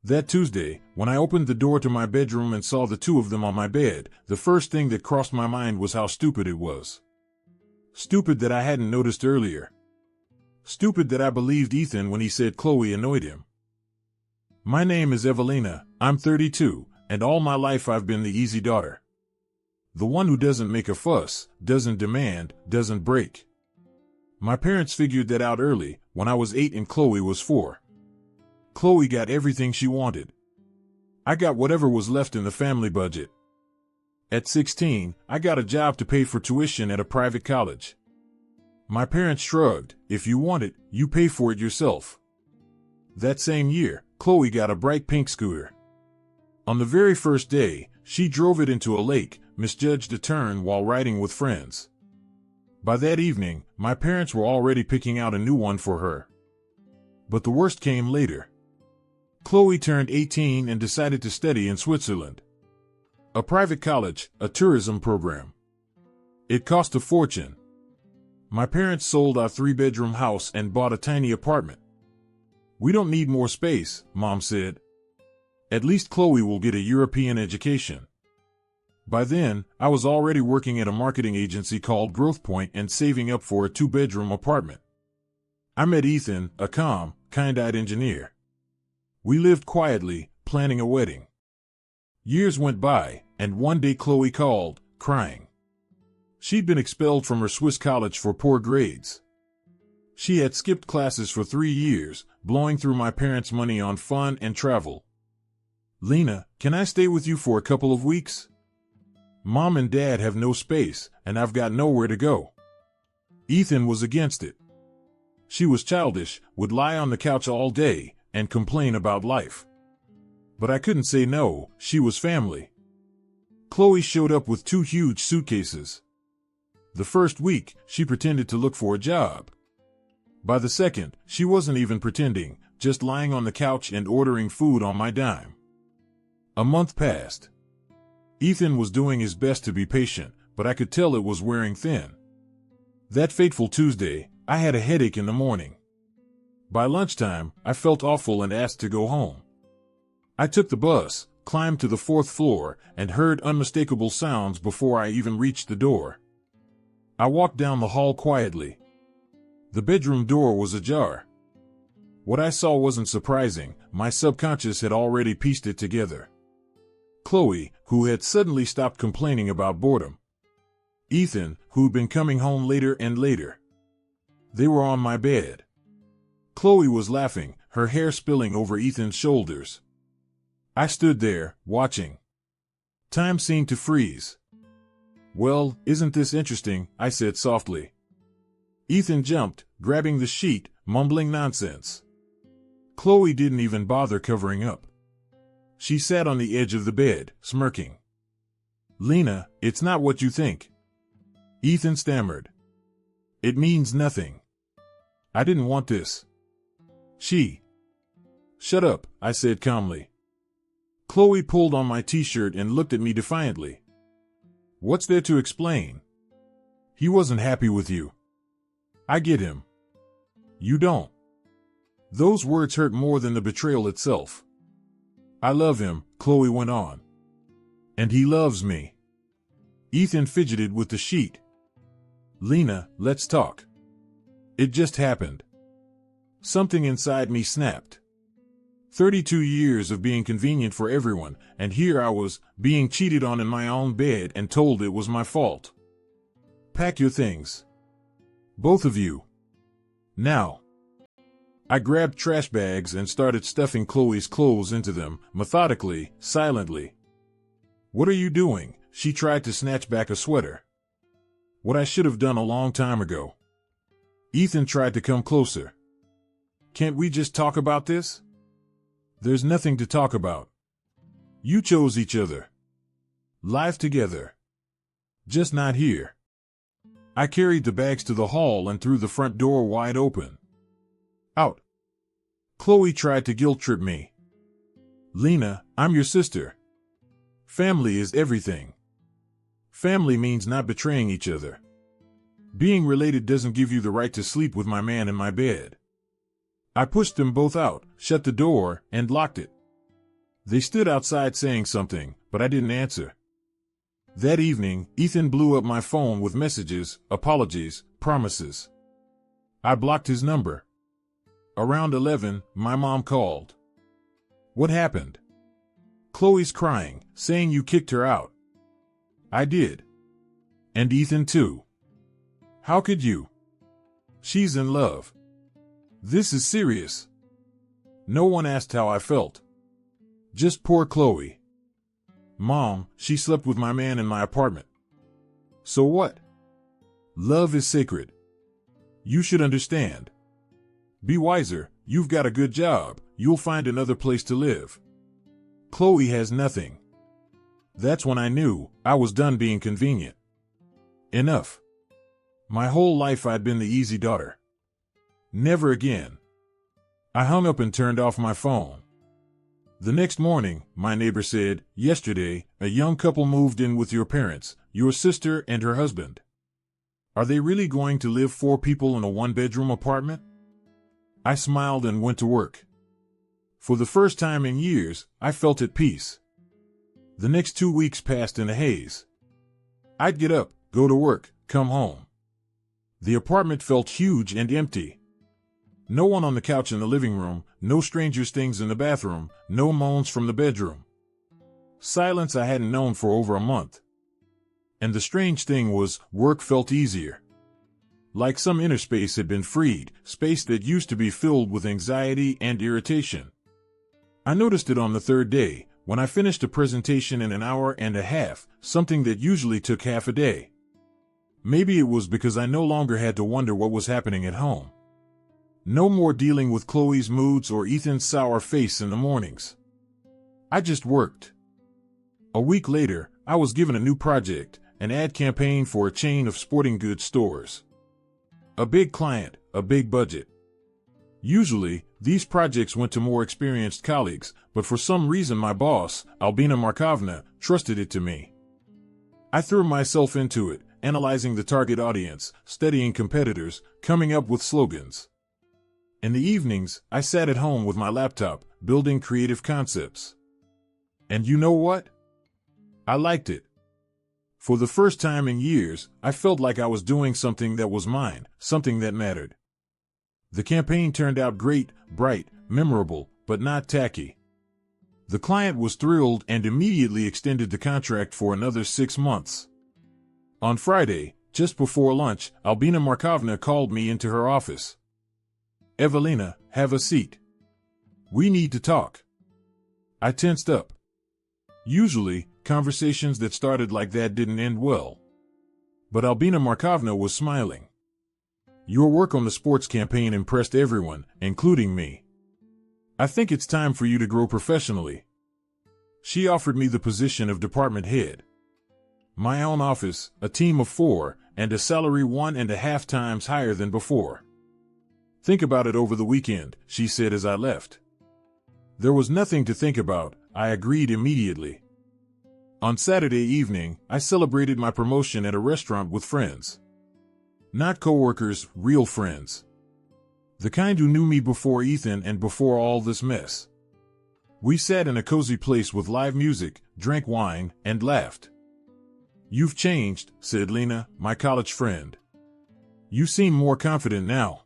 That Tuesday, when I opened the door to my bedroom and saw the two of them on my bed, the first thing that crossed my mind was how stupid it was. Stupid that I hadn't noticed earlier. Stupid that I believed Ethan when he said Chloe annoyed him. My name is Evelina, I'm 32, and all my life I've been the easy daughter. The one who doesn't make a fuss, doesn't demand, doesn't break. My parents figured that out early, when I was 8 and Chloe was 4. Chloe got everything she wanted. I got whatever was left in the family budget. At 16, I got a job to pay for tuition at a private college. My parents shrugged, if you want it, you pay for it yourself. That same year, Chloe got a bright pink scooter. On the very first day, she drove it into a lake, misjudged a turn while riding with friends. By that evening, my parents were already picking out a new one for her. But the worst came later. Chloe turned 18 and decided to study in Switzerland. A private college, a tourism program. It cost a fortune. My parents sold our 3-bedroom house and bought a tiny apartment. We don't need more space, Mom said. At least Chloe will get a European education. By then, I was already working at a marketing agency called Growth Point and saving up for a 2-bedroom apartment. I met Ethan, a calm, kind-eyed engineer. We lived quietly, planning a wedding. Years went by, and one day Chloe called, crying. She'd been expelled from her Swiss college for poor grades. She had skipped classes for 3 years, blowing through my parents' money on fun and travel. Lena, can I stay with you for a couple of weeks? Mom and Dad have no space, and I've got nowhere to go. Ethan was against it. She was childish, would lie on the couch all day, and complain about life. But I couldn't say no, she was family. Chloe showed up with 2 huge suitcases. The first week, she pretended to look for a job. By the second, she wasn't even pretending, just lying on the couch and ordering food on my dime. A month passed. Ethan was doing his best to be patient, but I could tell it was wearing thin. That fateful Tuesday, I had a headache in the morning. By lunchtime, I felt awful and asked to go home. I took the bus, climbed to the 4th floor, and heard unmistakable sounds before I even reached the door. I walked down the hall quietly. The bedroom door was ajar. What I saw wasn't surprising, my subconscious had already pieced it together. Chloe, who had suddenly stopped complaining about boredom. Ethan, who'd been coming home later and later. They were on my bed. Chloe was laughing, her hair spilling over Ethan's shoulders. I stood there, watching. Time seemed to freeze. Well, isn't this interesting? I said softly. Ethan jumped, grabbing the sheet, mumbling nonsense. Chloe didn't even bother covering up. She sat on the edge of the bed, smirking. Lena, it's not what you think. Ethan stammered. It means nothing. I didn't want this. Shut up, I said calmly. Chloe pulled on my t-shirt and looked at me defiantly. What's there to explain? He wasn't happy with you. I get him. You don't. Those words hurt more than the betrayal itself. I love him, Chloe went on. And he loves me. Ethan fidgeted with the sheet. Lena, let's talk. It just happened. Something inside me snapped. 32 years of being convenient for everyone, and here I was, being cheated on in my own bed and told it was my fault. Pack your things. Both of you. Now. I grabbed trash bags and started stuffing Chloe's clothes into them, methodically, silently. What are you doing? She tried to snatch back a sweater. What I should have done a long time ago. Ethan tried to come closer. Can't we just talk about this? There's nothing to talk about. You chose each other. Live together. Just not here. I carried the bags to the hall and threw the front door wide open. Out. Chloe tried to guilt-trip me. Lena, I'm your sister. Family is everything. Family means not betraying each other. Being related doesn't give you the right to sleep with my man in my bed. I pushed them both out, shut the door, and locked it. They stood outside saying something, but I didn't answer. That evening, Ethan blew up my phone with messages, apologies, promises. I blocked his number. Around 11, my mom called. What happened? Chloe's crying, saying you kicked her out. I did. And Ethan too. How could you? She's in love. This is serious. No one asked how I felt. Just poor Chloe. Mom, she slept with my man in my apartment. So what? Love is sacred. You should understand. Be wiser, you've got a good job, you'll find another place to live. Chloe has nothing. That's when I knew I was done being convenient. Enough. My whole life I'd been the easy daughter. Never again. I hung up and turned off my phone. The next morning, my neighbor said, yesterday, a young couple moved in with your parents, your sister and her husband. Are they really going to live 4 people in a 1-bedroom apartment? I smiled and went to work. For the first time in years, I felt at peace. The next 2 weeks passed in a haze. I'd get up, go to work, come home. The apartment felt huge and empty. No one on the couch in the living room, no strangers' things in the bathroom, no moans from the bedroom. Silence I hadn't known for over a month. And the strange thing was, work felt easier. Like some inner space had been freed, space that used to be filled with anxiety and irritation. I noticed it on the 3rd day, when I finished a presentation in an hour and a half, something that usually took half a day. Maybe it was because I no longer had to wonder what was happening at home. No more dealing with Chloe's moods or Ethan's sour face in the mornings. I just worked. A week later, I was given a new project, an ad campaign for a chain of sporting goods stores. A big client, a big budget. Usually, these projects went to more experienced colleagues, but for some reason my boss, Albina Markovna, trusted it to me. I threw myself into it, analyzing the target audience, studying competitors, coming up with slogans. In the evenings, I sat at home with my laptop, building creative concepts. And you know what? I liked it. For the first time in years, I felt like I was doing something that was mine, something that mattered. The campaign turned out great, bright, memorable, but not tacky. The client was thrilled and immediately extended the contract for another 6 months. On Friday, just before lunch, Albina Markovna called me into her office. Evelina, have a seat. We need to talk. I tensed up. Usually, conversations that started like that didn't end well. But Albina Markovna was smiling. Your work on the sports campaign impressed everyone, including me. I think it's time for you to grow professionally. She offered me the position of department head. My own office, a team of 4, and a salary 1.5 times higher than before. Think about it over the weekend, she said as I left. There was nothing to think about, I agreed immediately. On Saturday evening, I celebrated my promotion at a restaurant with friends. Not coworkers, real friends. The kind who knew me before Ethan and before all this mess. We sat in a cozy place with live music, drank wine, and laughed. You've changed, said Lena, my college friend. You seem more confident now.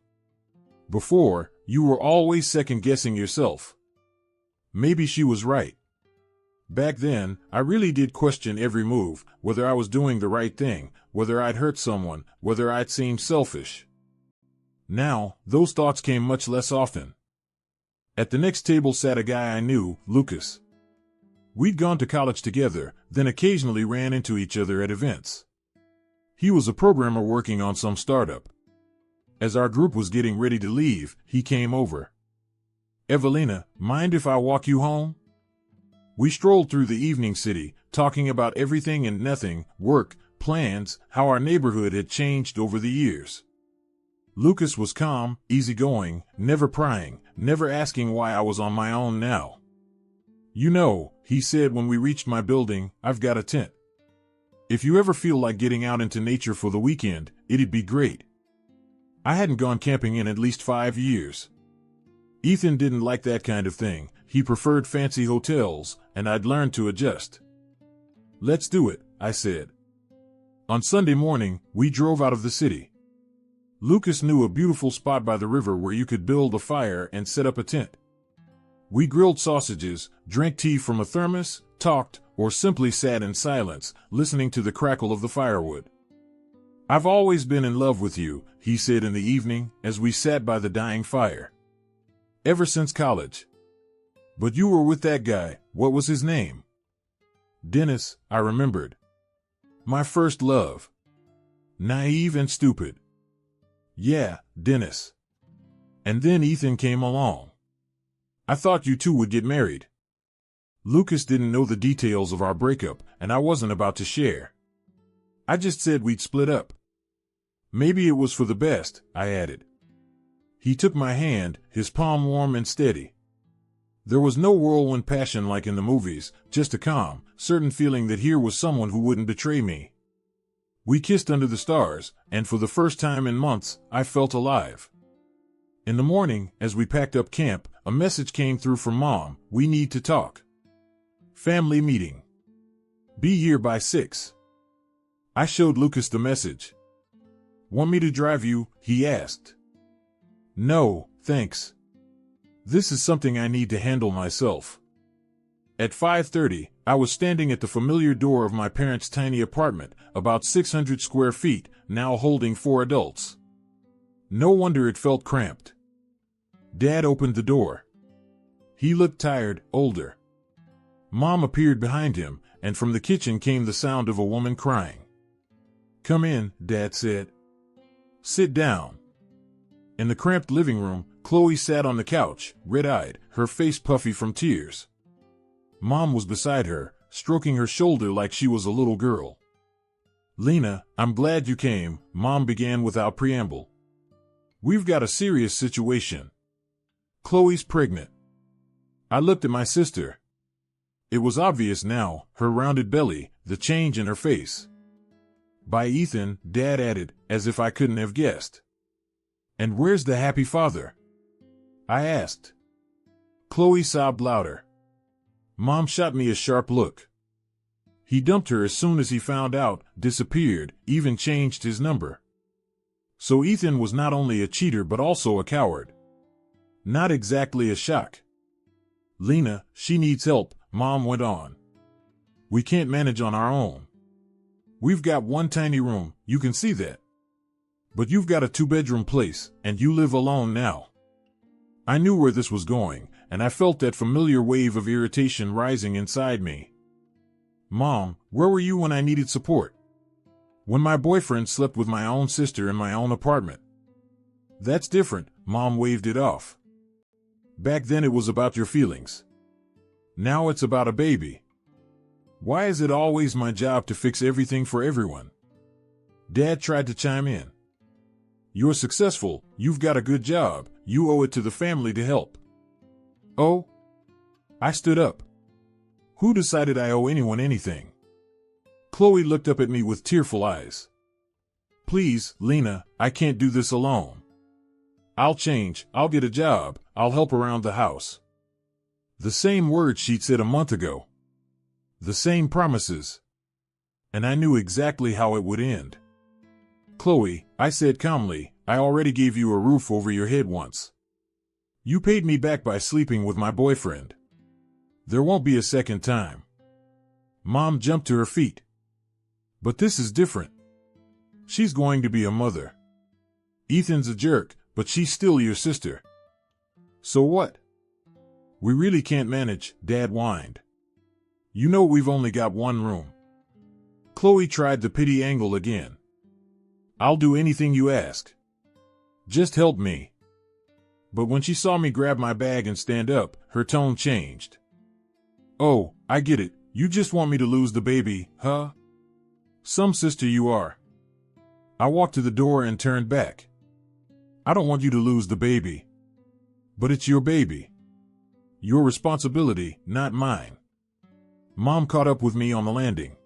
Before, you were always second-guessing yourself. Maybe she was right. Back then, I really did question every move, whether I was doing the right thing, whether I'd hurt someone, whether I'd seemed selfish. Now, those thoughts came much less often. At the next table sat a guy I knew, Lucas. We'd gone to college together, then occasionally ran into each other at events. He was a programmer working on some startup. As our group was getting ready to leave, he came over. Evelina, mind if I walk you home? We strolled through the evening city, talking about everything and nothing, work, plans, how our neighborhood had changed over the years. Lucas was calm, easygoing, never prying, never asking why I was on my own now. You know, he said when we reached my building, I've got a tent. If you ever feel like getting out into nature for the weekend, it'd be great. I hadn't gone camping in at least 5 years. Ethan didn't like that kind of thing. he preferred fancy hotels, and I'd learned to adjust. Let's do it, I said. On Sunday morning, we drove out of the city. Lucas knew a beautiful spot by the river where you could build a fire and set up a tent. We grilled sausages, drank tea from a thermos, talked, or simply sat in silence, listening to the crackle of the firewood. I've always been in love with you, he said in the evening, as we sat by the dying fire. Ever since college. But you were with that guy, what was his name? Dennis, I remembered. My first love. Naive and stupid. Yeah, Dennis. And then Ethan came along. I thought you two would get married. Lucas didn't know the details of our breakup, and I wasn't about to share. I just said we'd split up. Maybe it was for the best, I added. He took my hand, his palm warm and steady. There was no whirlwind passion like in the movies, just a calm, certain feeling that here was someone who wouldn't betray me. We kissed under the stars, and for the first time in months, I felt alive. In the morning, as we packed up camp, a message came through from Mom, we need to talk. Family meeting. Be here by 6. I showed Lucas the message. Want me to drive you? He asked. No, thanks. This is something I need to handle myself. At 5:30, I was standing at the familiar door of my parents' tiny apartment, about 600 square feet, now holding 4 adults. No wonder it felt cramped. Dad opened the door. He looked tired, older. Mom appeared behind him, and from the kitchen came the sound of a woman crying. Come in, Dad said. Sit down. In the cramped living room, Chloe sat on the couch, red-eyed, her face puffy from tears. Mom was beside her, stroking her shoulder like she was a little girl. Lena, I'm glad you came, Mom began without preamble. We've got a serious situation. Chloe's pregnant. I looked at my sister. It was obvious now, her rounded belly, the change in her face. By Ethan, Dad added, as if I couldn't have guessed. And where's the happy father? I asked. Chloe sobbed louder. Mom shot me a sharp look. He dumped her as soon as he found out, disappeared, even changed his number. So Ethan was not only a cheater but also a coward. Not exactly a shock. Lena, she needs help, Mom went on. We can't manage on our own. We've got one tiny room, you can see that. But you've got a 2-bedroom place, and you live alone now. I knew where this was going, and I felt that familiar wave of irritation rising inside me. Mom, where were you when I needed support? When my boyfriend slept with my own sister in my own apartment. That's different, Mom waved it off. Back then it was about your feelings. Now it's about a baby. Why is it always my job to fix everything for everyone? Dad tried to chime in. You're successful, you've got a good job, you owe it to the family to help. Oh? I stood up. Who decided I owe anyone anything? Chloe looked up at me with tearful eyes. Please, Lena, I can't do this alone. I'll change, I'll get a job, I'll help around the house. The same words she'd said a month ago. The same promises. And I knew exactly how it would end. Chloe, I said calmly, I already gave you a roof over your head once. You paid me back by sleeping with my boyfriend. There won't be a second time. Mom jumped to her feet. But this is different. She's going to be a mother. Ethan's a jerk, but she's still your sister. So what? We really can't manage, Dad whined. You know we've only got one room. Chloe tried the pity angle again. I'll do anything you ask. Just help me. But when she saw me grab my bag and stand up, her tone changed. Oh, I get it, you just want me to lose the baby, huh? Some sister you are. I walked to the door and turned back. I don't want you to lose the baby. But it's your baby. Your responsibility, not mine. Mom caught up with me on the landing.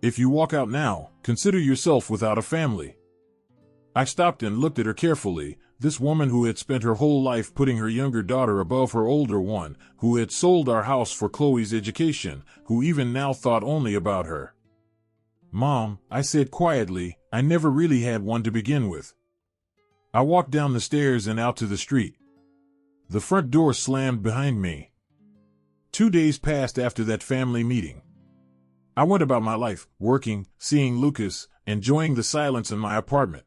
If you walk out now, consider yourself without a family. I stopped and looked at her carefully, this woman who had spent her whole life putting her younger daughter above her older one, who had sold our house for Chloe's education, who even now thought only about her. "Mom," I said quietly, "I never really had one to begin with." I walked down the stairs and out to the street. The front door slammed behind me. 2 days passed after that family meeting. I went about my life, working, seeing Lucas, enjoying the silence in my apartment.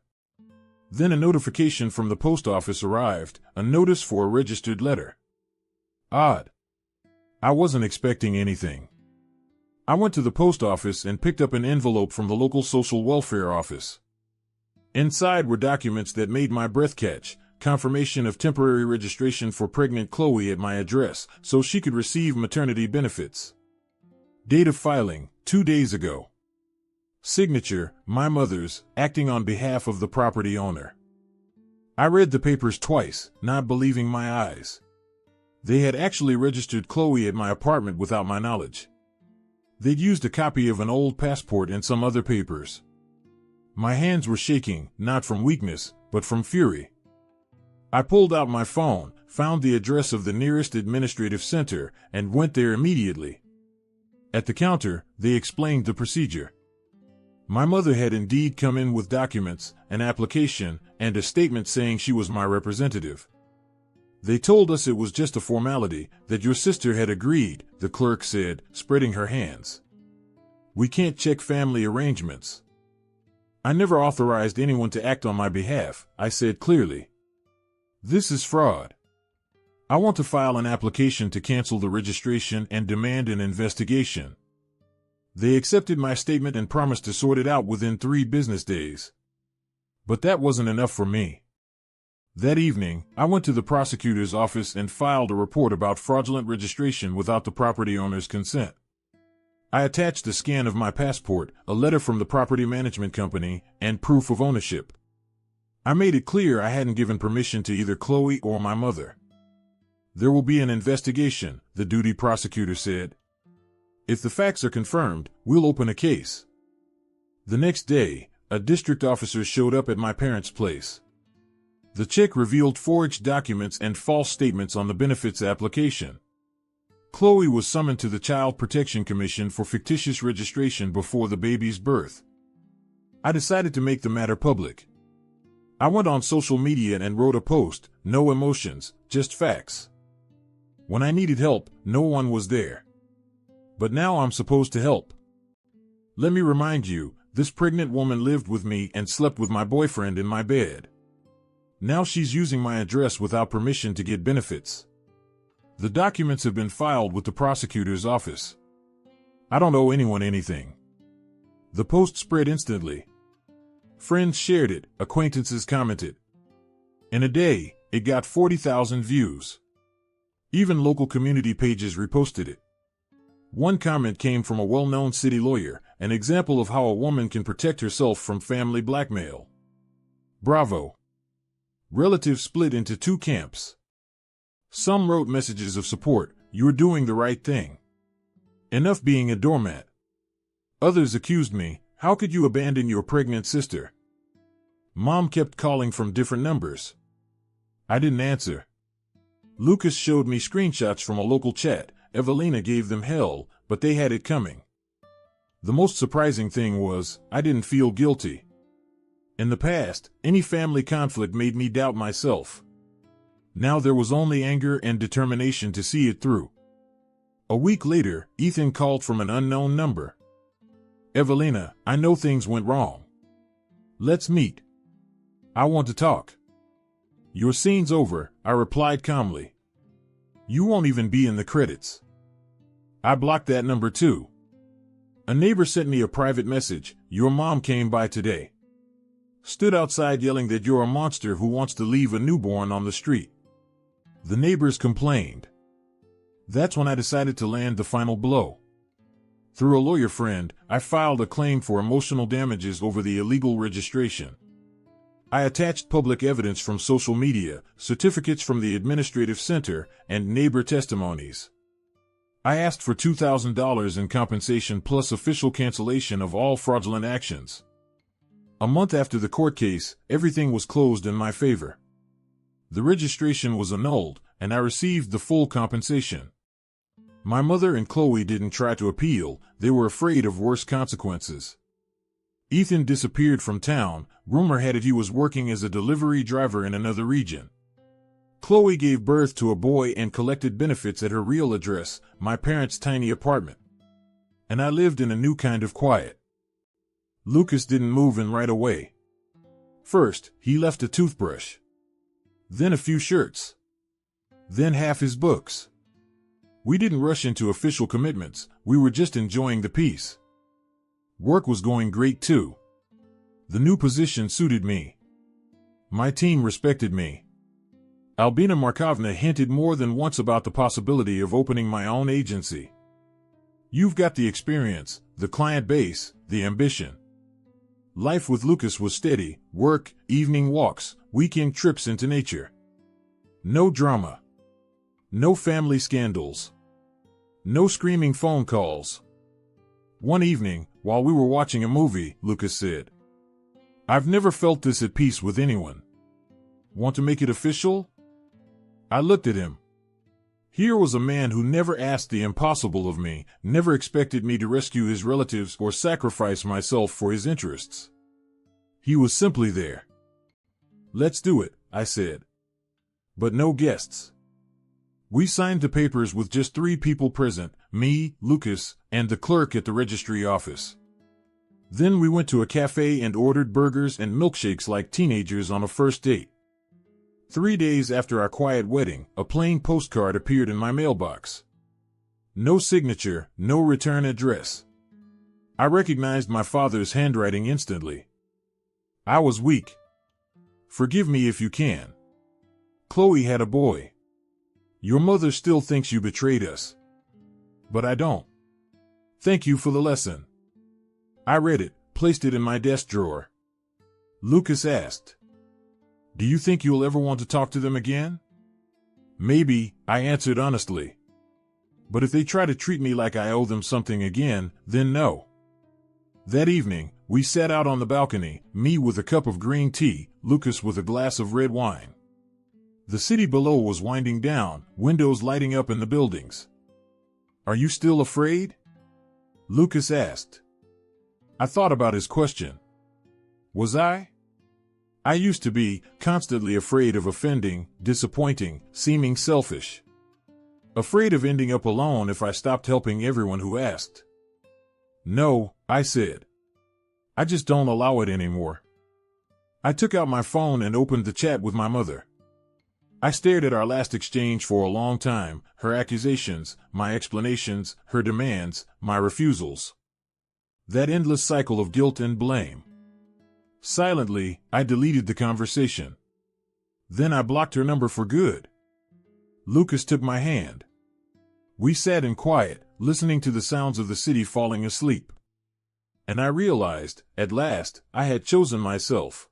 Then a notification from the post office arrived, a notice for a registered letter. Odd. I wasn't expecting anything. I went to the post office and picked up an envelope from the local social welfare office. Inside were documents that made my breath catch, confirmation of temporary registration for pregnant Chloe at my address so she could receive maternity benefits. Date of filing, 2 days ago. Signature, my mother's, acting on behalf of the property owner. I read the papers twice, not believing my eyes. They had actually registered Chloe at my apartment without my knowledge. They'd used a copy of an old passport and some other papers. My hands were shaking, not from weakness, but from fury. I pulled out my phone, found the address of the nearest administrative center, and went there immediately. At the counter, they explained the procedure. My mother had indeed come in with documents, an application, and a statement saying she was my representative. They told us it was just a formality, that your sister had agreed, the clerk said, spreading her hands. We can't check family arrangements. I never authorized anyone to act on my behalf, I said clearly. This is fraud. I want to file an application to cancel the registration and demand an investigation. They accepted my statement and promised to sort it out within 3 business days. But that wasn't enough for me. That evening, I went to the prosecutor's office and filed a report about fraudulent registration without the property owner's consent. I attached a scan of my passport, a letter from the property management company, and proof of ownership. I made it clear I hadn't given permission to either Chloe or my mother. There will be an investigation, the duty prosecutor said. If the facts are confirmed, we'll open a case. The next day, a district officer showed up at my parents' place. The check revealed forged documents and false statements on the benefits application. Chloe was summoned to the Child Protection Commission for fictitious registration before the baby's birth. I decided to make the matter public. I went on social media and wrote a post, no emotions, just facts. When I needed help, no one was there. But now I'm supposed to help. Let me remind you, this pregnant woman lived with me and slept with my boyfriend in my bed. Now she's using my address without permission to get benefits. The documents have been filed with the prosecutor's office. I don't owe anyone anything. The post spread instantly. Friends shared it, acquaintances commented. In a day, it got 40,000 views. Even local community pages reposted it. One comment came from a well-known city lawyer, an example of how a woman can protect herself from family blackmail. Bravo. Relatives split into 2 camps. Some wrote messages of support, "You're doing the right thing. Enough being a doormat." Others accused me, "How could you abandon your pregnant sister?" Mom kept calling from different numbers. I didn't answer. Lucas showed me screenshots from a local chat. Evelina gave them hell, but they had it coming. The most surprising thing was, I didn't feel guilty. In the past, any family conflict made me doubt myself. Now there was only anger and determination to see it through. A week later, Ethan called from an unknown number. "Evelina, I know things went wrong. Let's meet. I want to talk." "Your scene's over," I replied calmly. "You won't even be in the credits." I blocked that number too. A neighbor sent me a private message, "Your mom came by today. Stood outside yelling that you're a monster who wants to leave a newborn on the street." The neighbors complained. That's when I decided to land the final blow. Through a lawyer friend, I filed a claim for emotional damages over the illegal registration. I attached public evidence from social media, certificates from the administrative center, and neighbor testimonies. I asked for $2,000 in compensation plus official cancellation of all fraudulent actions. A month after the court case, everything was closed in my favor. The registration was annulled, and I received the full compensation. My mother and Chloe didn't try to appeal, they were afraid of worse consequences. Ethan disappeared from town. Rumor had it he was working as a delivery driver in another region. Chloe gave birth to a boy and collected benefits at her real address, my parents' tiny apartment. And I lived in a new kind of quiet. Lucas didn't move in right away. First, he left a toothbrush. Then a few shirts. Then half his books. We didn't rush into official commitments, we were just enjoying the peace. Work was going great too. The new position suited me. My team respected me. Albina Markovna hinted more than once about the possibility of opening my own agency. You've got the experience, the client base, the ambition. Life with Lucas was steady, work, evening walks, weekend trips into nature. No drama. No family scandals. No screaming phone calls. One evening, while we were watching a movie, Lucas said, "I've never felt this at peace with anyone. Want to make it official?" I looked at him. Here was a man who never asked the impossible of me, never expected me to rescue his relatives or sacrifice myself for his interests. He was simply there. "Let's do it," I said. But no guests. We signed the papers with just 3 people present, me, Lucas, and the clerk at the registry office. Then we went to a cafe and ordered burgers and milkshakes like teenagers on a first date. 3 days after our quiet wedding, a plain postcard appeared in my mailbox. No signature, no return address. I recognized my father's handwriting instantly. I was weak. "Forgive me if you can. Chloe had a boy. Your mother still thinks you betrayed us. But I don't. Thank you for the lesson." I read it, placed it in my desk drawer. Lucas asked, "Do you think you'll ever want to talk to them again?" "Maybe," I answered honestly. "But if they try to treat me like I owe them something again, then no." That evening, we sat out on the balcony, me with a cup of green tea, Lucas with a glass of red wine. The city below was winding down, windows lighting up in the buildings. "Are you still afraid?" Lucas asked. I thought about his question. Was I? I used to be, constantly afraid of offending, disappointing, seeming selfish. Afraid of ending up alone if I stopped helping everyone who asked. "No," I said. "I just don't allow it anymore." I took out my phone and opened the chat with my mother. I stared at our last exchange for a long time, her accusations, my explanations, her demands, my refusals. That endless cycle of guilt and blame. Silently, I deleted the conversation. Then I blocked her number for good. Lucas took my hand. We sat in quiet, listening to the sounds of the city falling asleep. And I realized, at last, I had chosen myself.